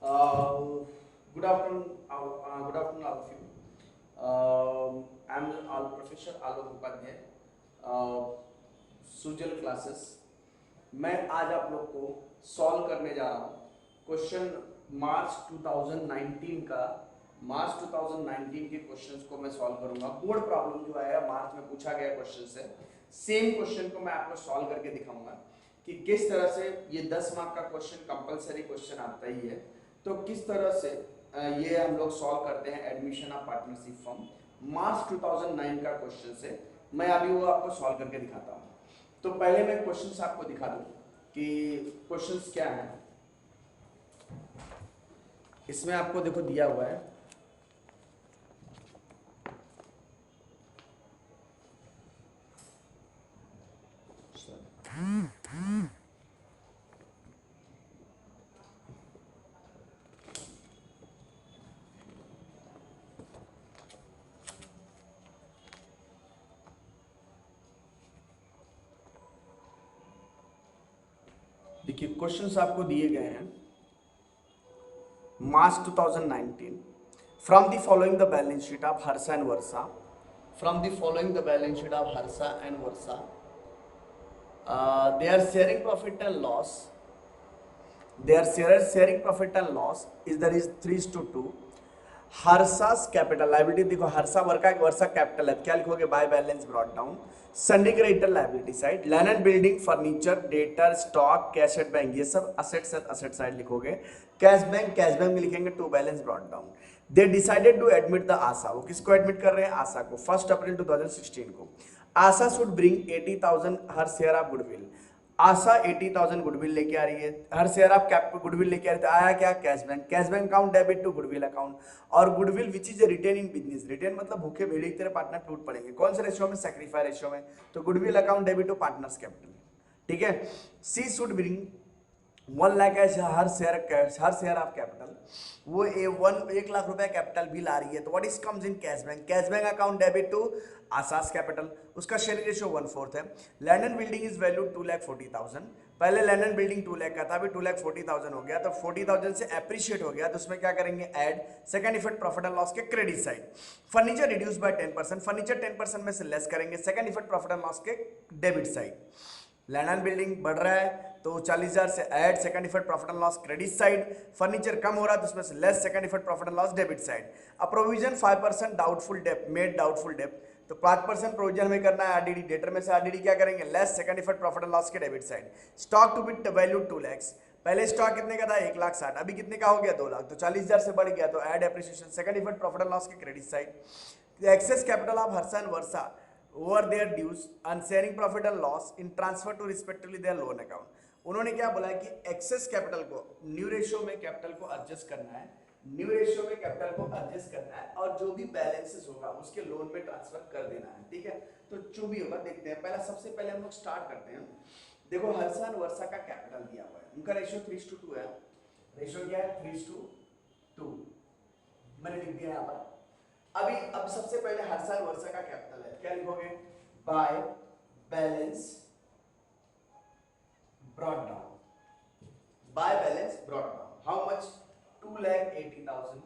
Good afternoon, all of you. I'm Professor Alok Upadhyay, Sujal classes. मैं आज आप लोग को सॉल्व करने जा रहा हूँ क्वेश्चन मार्च 2019 का। मार्च 2019 के क्वेश्चंस को मैं सॉल्व करूंगा। बोर्ड प्रॉब्लम जो आया मार्च में पूछा गया क्वेश्चन से सेम क्वेश्चन को मैं आपको सॉल्व करके दिखाऊंगा कि किस तरह से ये 10 मार्क का क्वेश्चन कंपलसरी क्वेश्चन आता ही है, तो किस तरह से ये हम लोग सॉल्व करते हैं एडमिशन ऑफ पार्टनरशिप फॉर्म मार्च 2009 का क्वेश्चन से। मैं अभी वो आपको सॉल्व करके दिखाता हूँ। तो पहले मैं क्वेश्चंस आपको दिखा दूं कि क्वेश्चंस क्या हैं। इसमें आपको देखो दिया हुआ है देखिए क्वेश्चंस आपको दिए गए हैं मार्च 2019 from the following the balance sheet of Harsha and Varsha. From the following the balance sheet of Harsha and Varsha, they are sharing profit and loss. Their sharing profit and loss is there is 3:2. Harsha's capital liability देखो, Harsha Varsha capital है, क्या लिखोगे by balance brought down. Sundry creditor liability side, land and building furniture debtor stock cash at bank, ये सब asset side लिखोगे। Cash bank में लिखेंगे to balance brought down. They decided to admit the Asha, वो किसको एडमिट कर रहे हैं, आशा को, 1 अप्रैल 2016 को। Asha should bring 80,000 her share of goodwill. Asha 80,000 goodwill लेके आ रही है, her share of cap goodwill लेके आ रही है। आया क्या, cash bank account debit to goodwill account. और goodwill which is retained in business, retained मतलब भूखे भेड़े तेरे पार्टनर टूट पड़ेंगे, कौन से रेशियो में, सेक्रीफाई रेशियो में। तो goodwill account debit to partners capital, ठीक है। She should bring 1 lakh as her share of capital, वो 1 लाख रुपए कैपिटल बिल आ रही है। तो what is comes in cash bank account debit to Asha's capital, उसका शेयर रेशियो 1/4 है। Land and building is value 2,40,000, पहले लैंड एंड बिल्डिंग 2 लाख का था, अभी 2,40,000 हो गया, तो 40,000 से एप्रिशिएट हो गया, तो उसमें क्या करेंगे add second effect profit and loss के credit side. Furniture reduce by 10%, furniture 10% में से लेस करेंगे second effect profit and loss के debit side. Land and building बढ़ रहा है तो 40,000 से add second effect profit and loss credit side. Furniture कम हो रहा है तो उसमें से less second effect profit and loss debit side. A provision 5% doubtful debt made doubtful debt, तो 5% प्रोविजन में करना है आरडीडी, डेटर में से आरडीडी क्या करेंगे less second effect profit and loss के debit side. Stock to be value 2 lakh, पहले स्टॉक कितने का था 1,60,000, अभी कितने का हो गया 2 लाख, तो 40,000 से बढ़ गया, तो add appreciation second effect profit and loss के credit side. Excess capital of Harsha and Varsha over their dues and sharing profit and loss in transfer to respectively their loan account। उन्होंने क्या बोला है कि एक्सेस कैपिटल को न्यू रेशियो में capital को adjust करना है, न्यू रेशियो में कैपिटल को एडजस्ट करना है, और जो भी बैलेंसेस होगा उसके लोन में ट्रांसफर कर देना है, ठीक है। तो जो भी होगा देखते हैं, पहला सबसे पहले हम लोग स्टार्ट करते हैं। देखो हर्षा और वर्षा का कैपिटल दिया हुआ है, उनका रेशियो 3:2 है। रेशियो क्या है 3:2, मैंने लिख दिया यहाँ पर। अब सबसे पहले हर्षा और वर्षा का कैपिटल है, क्या लिखोगे by balance brought down, by balance brought down how much 2,80,000,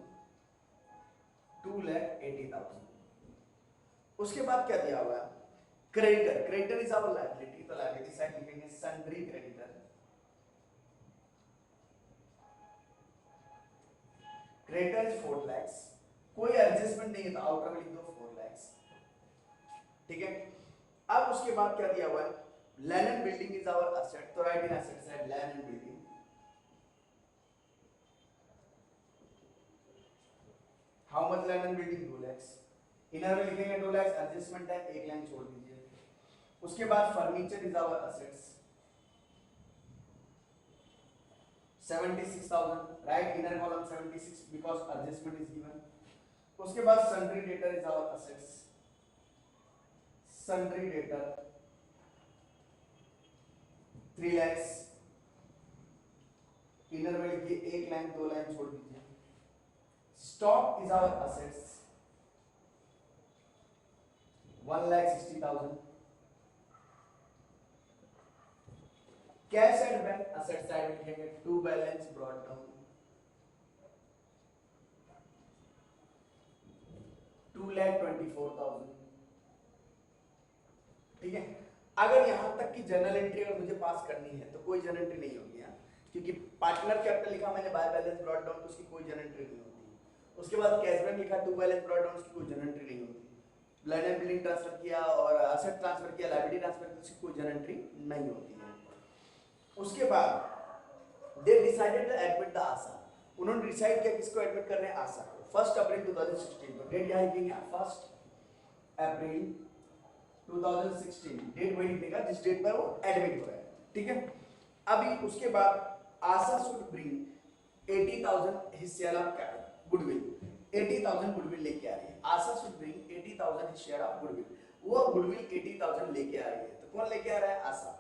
2,80,000। उसके बाद क्या दिया हुआ है creditor, creditor is our liability, तो लायबिलिटी साइड लिखेंगे sundry creditor. Creditor is 4 lakhs, कोई एडजस्टमेंट नहीं है तो आउटर में लिख दो 4 lakhs, ठीक है। अब उसके बाद क्या दिया हुआ है land and building is our asset, तो right in asset side land and building. How much land and building 2 lakhs, inner में लिखेंगे 2 lakhs, एडजस्टमेंट है 1 लाइन छोड़ दीजिए। उसके बाद furniture is our assets 76,000, right inner column 76 because adjustment is given. उसके बाद sundry debtor is our assets, sundry debtor 3 lakhs, inner में लिखिए 1 लाइन 2 लाइन छोड़ दीजिए। Stock is our assets 1,60,000। Cash and bank asset side लिखेंगे to balance brought down, अगर यहां तक की जर्नल एंट्री अगर मुझे पास करनी है तो कोई जर्नल एंट्री नहीं होगी यहाँ, क्योंकि पार्टनर कैपिटल लिखा मैंने बाय बैलेंस ब्रॉट डाउन तो उसकी कोई जर्नल एंट्री नहीं होती। उसके बाद कैश बैक लिखा टू बैलेंस ब्रॉट डाउन उसकी कोई जर्नल एंट्री नहीं होती। लैंड एंड बिल्डिंग ट्रांसफर किया और असेट ट्रांसफर किया, लायबिलिटी ट्रांसफर किया, उसकी कोई जर्नल एंट्री नहीं होती है। उसके बाद they decided to admit the Asha, उन्होंने डिसाइड किया किसको एडमिट कर रहे हैं, आशा को। 1 अप्रैल 2016 को डेट यहां लिखेंगे 1 अप्रैल 2016, डेट वही लिखेगा जिस डेट पर वो एडमिट हो रहा है, ठीक है। अभी उसके बाद Asha should bring 80,000 his share of goodwill, 80,000 goodwill लेके आ रही है। Asha should bring 80,000 his share of goodwill, वो गुडविल 80,000 लेके आ रही है। तो कौन लेके आ रहा है, आशा।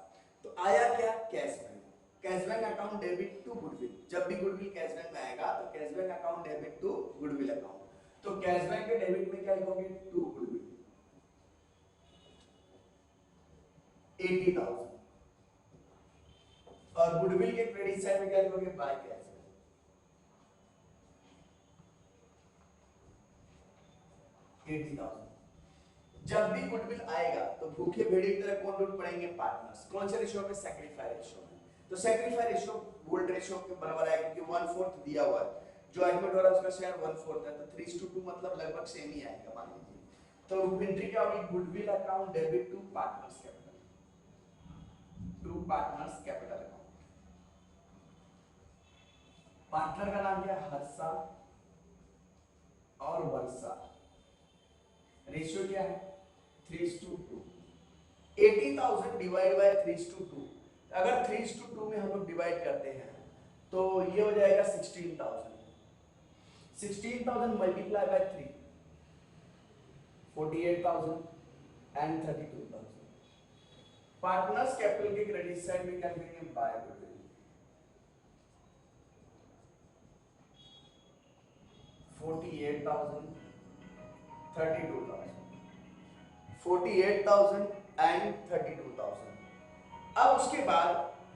तो आया क्या, cash bank, cash bank account debit to goodwill. जब भी गुडविल कैश बैंक में आएगा तो cash bank account debit to goodwill account. तो कैश बैंक के डेबिट में क्या लिखोगे, टू गुडविल 80,000, और गुडविल के क्रेडिट साइड में क्या लिखोगे, बाय कैश 80,000। जब भी गुडविल आएगा तो भूखे भेड़िए की तरह कौन रूल पड़ेंगे, पार्टनर्स। कौन से रेशियो में, सैक्रिफाई रेशियो में। तो सैक्रिफाई रेशियो गोल्ड रेशियो के बराबर आएगा क्योंकि 1/4 दिया हुआ है, जो एडमिट हो रहा है उसका शेयर 1/4 है, तो 3:2 मतलब लगभग सेम ही आएगा मान लीजिए। तो एंट्री क्या होगी, goodwill account debit to partners capital, to partners capital account. Partner का नाम क्या है, हर्षा और वर्षा। रेशियो क्या है, 3:2। 80,000 डिवाइड बाय 3:2, अगर 3:2 में हम लोग डिवाइड करते हैं तो ये हो जाएगा 16,000। 16,000 multiply by 3, 48,000 and 32,000। Partners capital के क्रेडिट साइड में क्या लिखेंगे, बाय गुडविल 48,000 32,000, 48,000 एंड 32,000। अब उसके बाद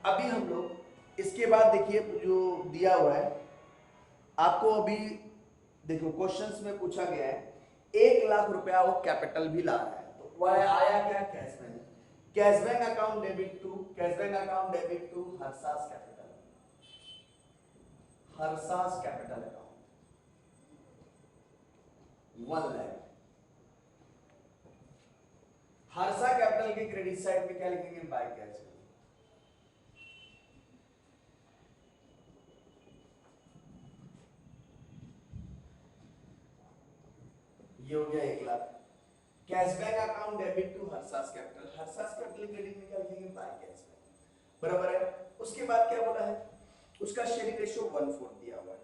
अभी हम लोग इसके बाद देखिए जो दिया हुआ है आपको, अभी देखो क्वेश्चंस में पूछा गया है 1,00,000 रुपया वो कैपिटल भी ला रहा है, तो वह आया क्या, cash bank. Cash bank account debit to, cash bank account debit to Harsha's capital, Harsha's capital account 1,00,000। Harsha capital के क्रेडिट साइड में क्या लिखेंगे, बाय कैश। ये हो गया 1,00,000। Cash bank account debit to Harsha's capital, Harsha's capital credit में क्या लिखेंगे, बाय कैश बैंक, बराबर है। उसके बाद क्या बोला है, उसका शेयरिंग रेशियो 1/4 दिया हुआ है।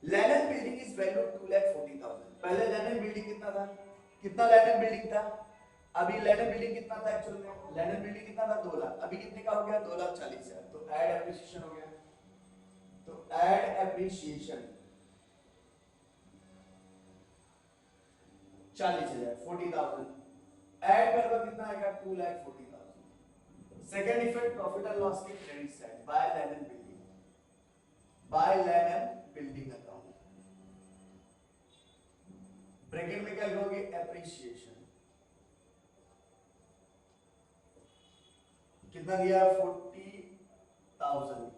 Land building is value 2,40,000। पहले लैंड बिल्डिंग कितना था, कितना लैंड बिल्डिंग था, अभी लैंड बिल्डिंग कितना था एक्चुअल में, लैंड बिल्डिंग कितना था 2,00,000, अभी कितने का हो गया 2,40,000। तो ऐड एप्रिसिएशन हो गया, तो ऐड एप्रिसिएशन 40,000, 40,000 ऐड कर दो कितना आएगा, 2,40,000। Second effect profit and loss के credit side, by land and building, by land and building account. Bracket में क्या लिखोगे, एप्रिसिएशन कितना दिया, 40,000।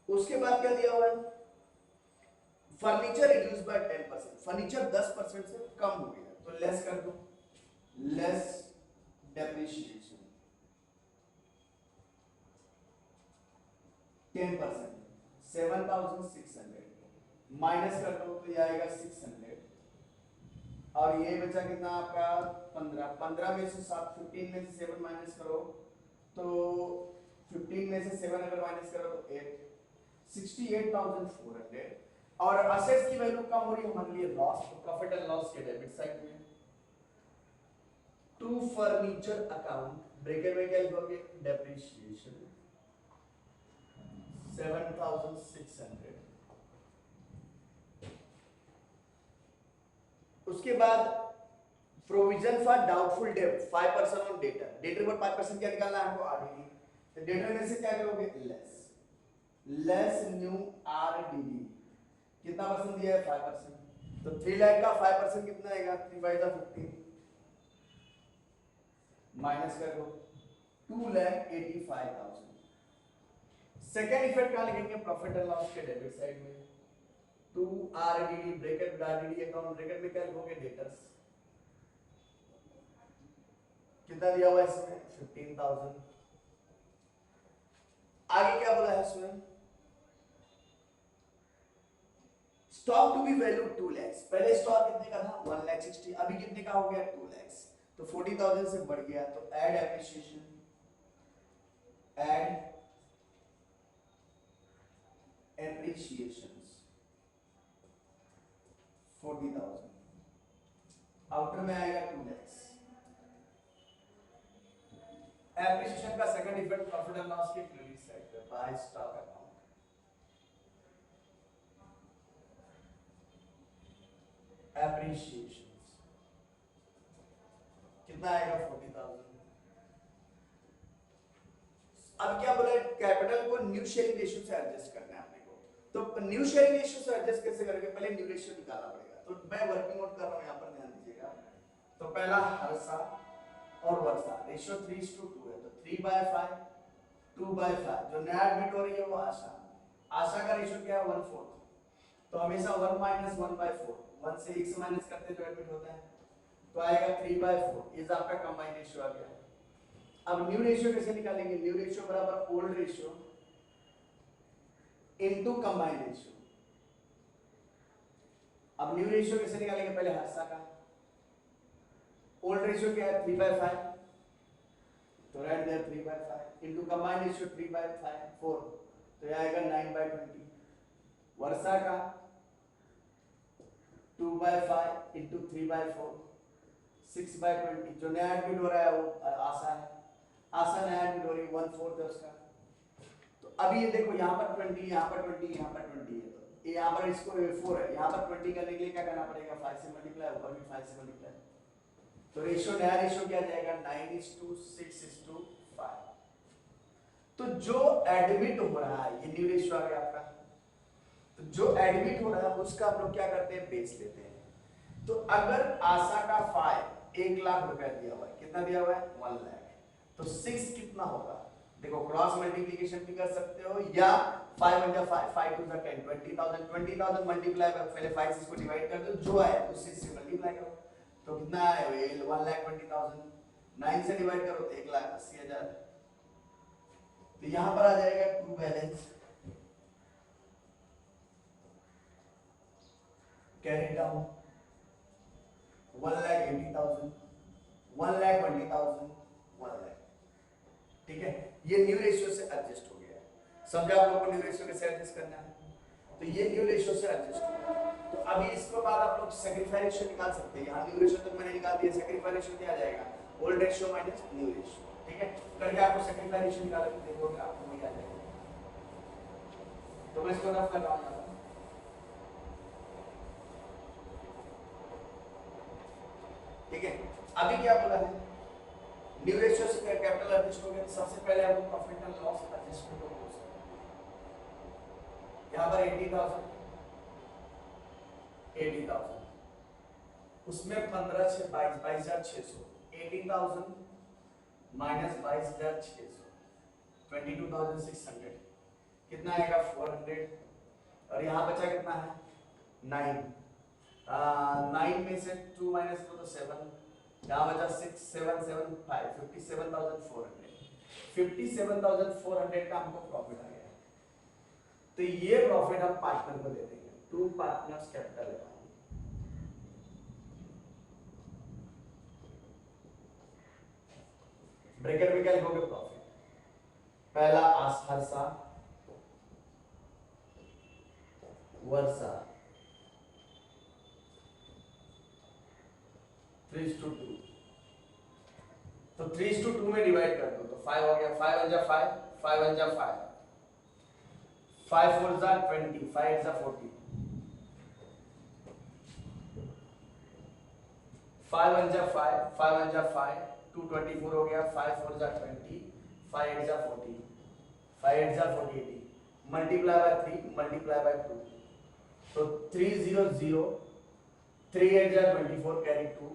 उसके बाद क्या दिया हुआ है, फर्नीचर रिड्यूस बाय 10%, फर्नीचर 10% से कम हो गया तो लेस कर दो, लेस डेप्रिसिएशन 10%, 7,600 माइनस कर दो तो ये आएगा 600, और ये बचा कितना आपका 15, 15 में से 7, 15 में से 7 माइनस करो तो 15 में से 7 अगर माइनस करो तो 8, 68,400। और असेट्स की वैल्यू कम हो रही है हमारे लिए लॉस, तो प्रॉफिट एंड लॉस के डेबिट साइड में टू फर्नीचर अकाउंट, ब्रैकेट में क्या लिखोगे, डेप्रिसिएशन 7,600। उसके बाद provision for doubtful debt 5% on debtor, debtor पर 5% क्या निकालना है हमको, आरडीडी। तो डेटर में से क्या करोगे, लेस, लेस न्यू आरडीडी, कितना परसेंट दिया है, 5%। तो 3 लाख का 5% कितना आएगा? 3 बाई 15 माइनस कर दो 2,85,000। सेकेंड इफेक्ट कहां लिखेंगे? प्रॉफिट एंड लॉस के डेबिट साइड में। 2 RDD bracket RDD account bracket में क्या लिखोगे? डेटर्स। कितना दिया हुआ है इसमें? 15,000। आगे क्या बोला है इसमें? Stock to be value 2 lakh. पहले स्टॉक कितने का था? 1,60,000। अभी कितने का हो गया? 2 लाख। तो 40,000 से बढ़ गया, तो ऐड एप्रिसिएशन, ऐड एप्रिसिएशंस 40,000, आउटर में आएगा 2 लाख। एप्रिसिएशन का second effect profit and loss के क्रेडिट साइड पे बाय स्टॉक अकाउंट। एप्रिसिएशंस कितना आएगा? 40,000। अब क्या बोला? कैपिटल को न्यू शेयरिंग रेशियो से एडजस्ट करना है अपने को। तो न्यू शेयरिंग रेशियो से एडजस्ट कैसे करेंगे? पहले न्यू रेशियो निकालना पड़ेगा। तो मैं वर्किंग नोट कर रहा हूं, यहां पर ध्यान दीजिएगा। तो पहला हर्षा और वर्षा रेशियो 3:2 है, तो 3/5 2/5। जो नया एडमिट हो रही है वो आशा। आशा का रेशियो क्या है? 1/4। तो हमेशा 1 - 1/4, 1 से 1 से माइनस करते जो एडमिट होता है, तो आएगा 3/4। इज आपका कंबाइंड रेशियो आ गया। अब न्यू रेशियो कैसे निकालेंगे? न्यू रेशियो बराबर old ratio into combined ratio. अब न्यू रेशियो कैसे निकालेंगे? पहले हर्षा का ओल्ड रेशियो क्या है? 3/5, तो write there 3/5 into combined ratio 3/4, तो ये आएगा 9/20। वर्षा का 2/5 इनटू 3/4 6/20। जो नया एडमिट हो रहा है वो आशा है। आशा नया एडमिट हो रही है 1/4 है उसका। तो अभी ये देखो यहाँ पर 20, यहाँ पर 20, यहाँ पर 20 है, तो ये यहाँ पर इसको 4 है, यहाँ पर 20 करने के लिए क्या करना पड़ेगा? 5 से मल्टीप्लाई, ऊपर भी 5 से मल्टीप्लाई। तो रेशियो नया रेशियो क्या जाएगा? 9:6:5। तो जो एडमिट हो रहा है, ये न्यू रेशियो आ गया आपका। तो जो एडमिट हो रहा है उसका हम लोग क्या करते हैं? बेस लेते हैं। तो अगर आशा का 5 1 लाख रुपया दिया हुआ है, कितना दिया हुआ है? 1 लाख, तो 6 कितना होगा? देखो क्रॉस मल्टीप्लिकेशन भी कर सकते हो, या 5 × 5 5 × 10 20,000 मल्टीप्लाई कर, पहले 5 से इसको डिवाइड कर दो, जो आए तो 6 से मल्टीप्लाई करो, तो कितना आए? 1,20,000। 9 से डिवाइड करो तो 1,80,000। तो यहां पर आ जाएगा true balance carry down 1,80,000 1,20,000 1 lakh. ठीक है, ये न्यू रेशियो से एडजस्ट हो गया। समझा आप लोग को न्यू रेशियो कैसे एडजस्ट करना है? तो ये न्यू रेशियो से एडजस्ट हो गया। तो अभी इसके बाद आप लोग सेक्रीफाई रेशियो निकाल सकते हैं। यहाँ न्यू रेशियो तक मैंने निकाल दिया, सेक्रीफाई रेशियो क्या आ जाएगा? Old ratio minus new ratio. ठीक है, करके आपको सेक्रीफाई रेशियो निकाल के देखोगे आपको वही आ जाएगा। तो मैं इसको रफ कर रहा हूँ। ठीक है, अभी क्या बोला है? न्यू रेशियो से कैपिटल एडजस्ट हो गया, तो सबसे पहले हम प्रॉफिट एंड लॉस एडजस्टमेंट को यूज करेंगे। यहां पर 80,000 उसमें 15 6 22,600 18,000 माइनस 22,600 22,600 कितना आएगा? 400। और यहाँ बचा कितना है? 9। 9 में से 2 माइनस करो तो 7, यहाँ बचा 6 7 7 5 57,400। 57,400 का हमको प्रॉफिट आ गया। तो ये प्रॉफिट हम पार्टनर को दे देंगे, to partners capital account. Bracket में क्या लिखोगे? प्रॉफिट। पहला हर्षा वर्षा 3:2, तो 3:2 में डिवाइड कर दो तो 5 हो गया। 5 × 5 5 × 5 5 4 × 20 5 × 40 5 × 5 5 × 5 224 हो गया। 5 4 × 20 5 8 × 40 5 8 × 40 80 मल्टीप्लाई बाय 3 मल्टीप्लाई बाय 2, तो 300 3 8 जा 24 carry 2,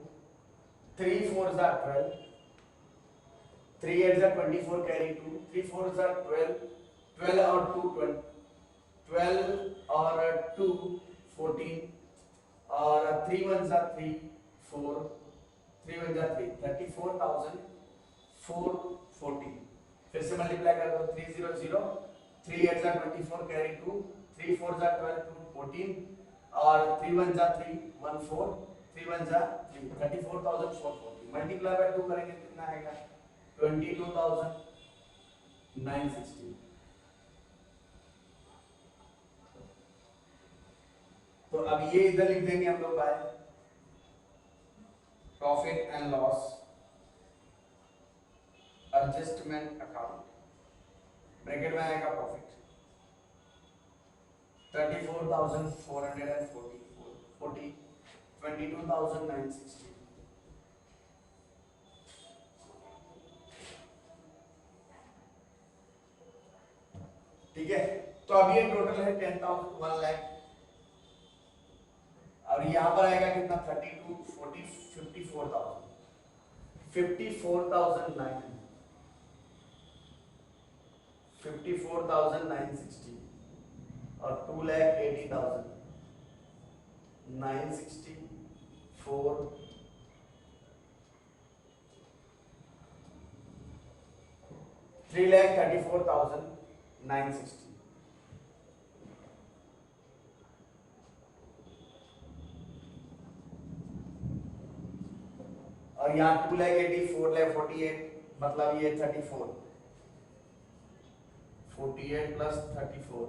3 4 जा 12, 3 8 जा 24 carry 2, 3 4 जा 12, 12 और 2 12 और 2 14 और 3 1 जा 3 4, 3 1 जा 3 34,440। फिर से मल्टीप्लाई कर दो 300, 3 8 जा 24 कैरी 2, 3 4 जा 12 2 14 और 3 1 जा 3 14, 3 1 जा 3 34,440 मल्टीप्लाई बाय 2 करेंगे कितना आएगा 22,960। तो अब ये इधर लिख देंगे हम लोग by profit and loss adjustment account, bracket में आएगा प्रॉफिट 34,440 22,960। ठीक है, तो अब ये टोटल है 10,000 1 लाख और यहां पर आएगा कितना 32 40 54,000 54,960 और 2,80,964 3,34,960 और यहाँ 2,80,000 4,48,000 मतलब ये 34 48 प्लस 34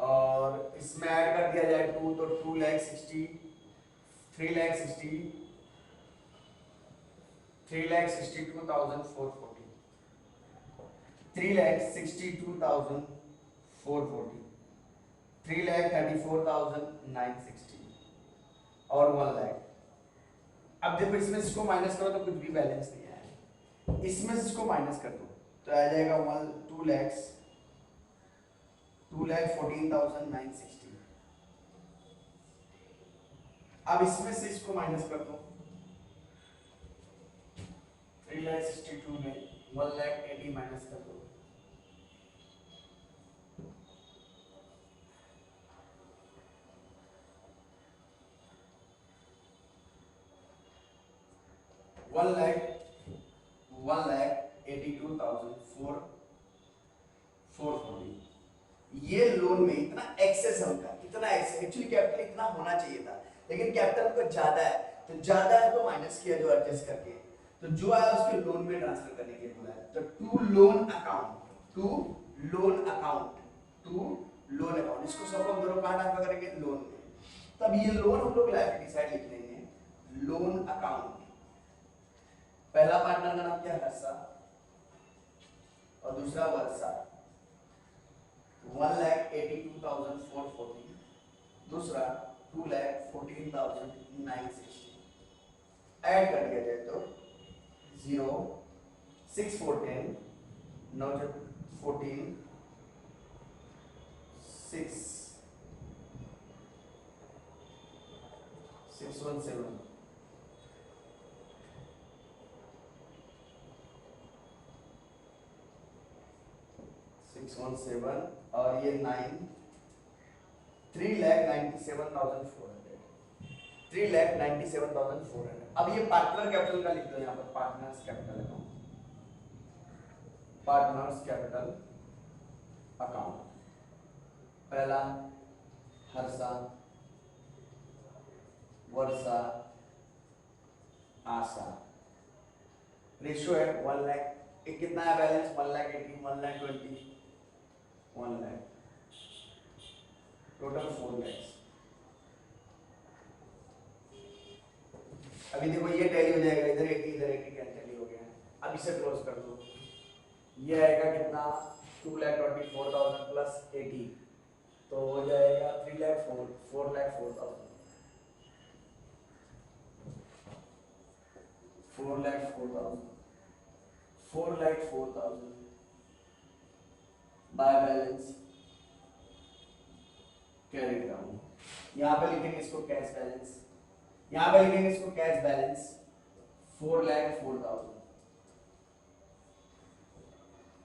और इसमें ऐड कर दिया जाए 2 तो 2,60,000 3,62,440 3,62,440 3,34,960 और 1 लाख। अब देखो इसमें इसको माइनस करो तो कुछ भी बैलेंस नहीं आया, इसमें से इसको माइनस कर दो तो आ जाएगा 2,14,960। अब इसमें से इसको माइनस कर दो 3,62 में 1,80,000 माइनस कर दो 1,82,440। ये लोन में इतना एक्सेस है उनका, कितना एक्सेस, एक्चुअली कैपिटल इतना होना चाहिए था लेकिन कैपिटल उनका ज्यादा है, तो ज्यादा है तो माइनस किया जो एडजस्ट करके, तो जो आया उसके लोन में ट्रांसफर करने के लिए बोला है। तो टू लोन अकाउंट इसको सब हम दोनों कहां ट्रांसफर करेंगे लोन में। तब ये लोन हम लोग लायबिलिटी साइड लिख लेंगे लोन अकाउंट। पहला पार्टनर का नाम क्या है हर्षा और दूसरा वर्षा 1,82,440, दूसरा 2,14,960। ऐड कर दिया जाए तो 0 6 4 10 9 14 6 617 617 और ये 9 3,97,400 3,97,400। अब ये पार्टनर कैपिटल का लिख दो यहाँ पर पार्टनर्स कैपिटल अकाउंट। पहला हर्षा वर्षा आशा, रेशियो है 1 लाख, कितना है बैलेंस 1,80,000 1,20,000 1 लाख, टोटल 4 लाख। अभी देखो ये टैली हो जाएगा, इधर 80 इधर 80 कैंसिल हो गया। अब इसे क्लोज कर दो, ये आएगा कितना 2,24,000 प्लस 80 तो हो जाएगा 3,04,000 4,04,000 4,04,000 बाय बैलेंस कैरी डाउन। यहाँ पे लिखेंगे इसको कैश बैलेंस, यहाँ पे लिखेंगे इसको कैश बैलेंस 4,04,000।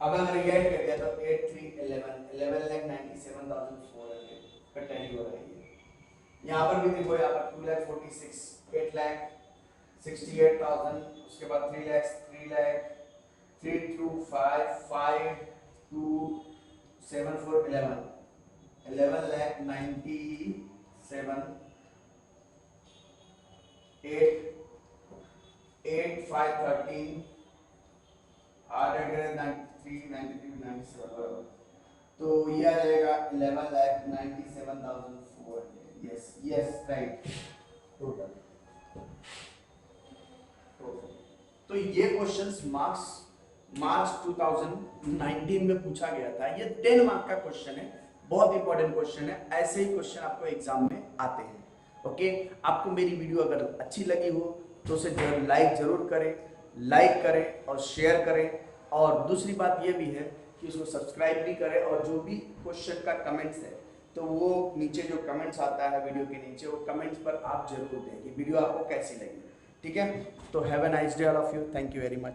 अब अगर ऐड कर दिया तो 8 3 11,97,400 का टैली हो रहा है। यहाँ पर भी देखो, यहाँ पर 2,46,000, 8,68,000, उसके बाद 3 लाख 3 2 5 5 2 7 4 11,97,8 8 5 13 93 93 97, तो ये आ जाएगा 11,97,400। Yes yes right total. तो ये क्वेश्चंस मार्च 2019 में पूछा गया था। ये 10 मार्क का क्वेश्चन है, बहुत इंपॉर्टेंट क्वेश्चन है। ऐसे ही क्वेश्चन आपको एग्जाम में आते हैं। ओके, आपको मेरी वीडियो अगर अच्छी लगी हो तो उसे लाइक जरूर करें और शेयर करें। और दूसरी बात ये भी है कि उसको सब्सक्राइब भी करें, और जो भी क्वेश्चन का कमेंट्स है तो वो नीचे जो कमेंट्स आता है वीडियो के नीचे, वो कमेंट्स पर आप जरूर दें कि वीडियो आपको कैसी लगी। ठीक है, तो have a nice day all of you, thank you very much.